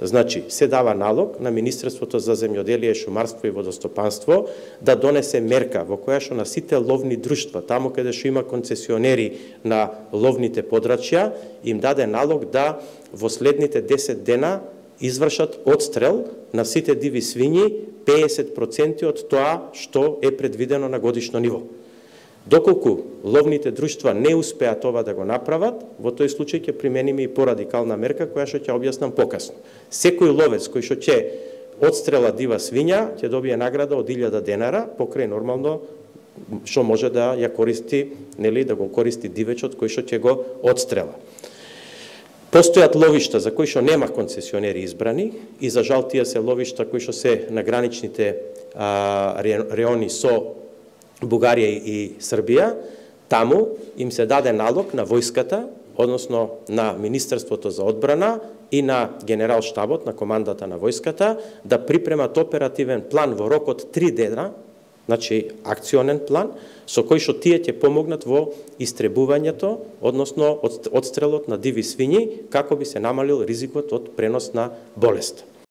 Значи, се дава налог на Министерството за земјоделие, шумарство и водостопанство да донесе мерка во која што на сите ловни друштва, таму каде што има концесионери на ловните подрачја, им даде налог да во следните 10 дена извршат отстрел на сите диви свињи 50% од тоа што е предвидено на годишно ниво. Доколку ловните друштва не успеат ова да го направат, во тој случај ќе примениме и порадикална мерка која што ќе објаснам покасно. Секој ловец кој што ќе отстрела дива свиња ќе добие награда од 1000 денара покрај нормално што може да ја користи, нели, да го користи дивечот кој што ќе го отстрела. Постојат ловишта за кои што нема концесионери избрани и за жал тие се ловишта кои што се на граничните реони со Бугарија и Србија. Таму им се даде налог на војската, односно на Министерството за одбрана и на Генерал-штабот, на командата на војската, да припремат оперативен план во рок од 3 дена, значи акционен план, со кој што тие ќе помогнат во истребувањето, односно одстрелот на диви свињи, како би се намалил ризикот од пренос на болест.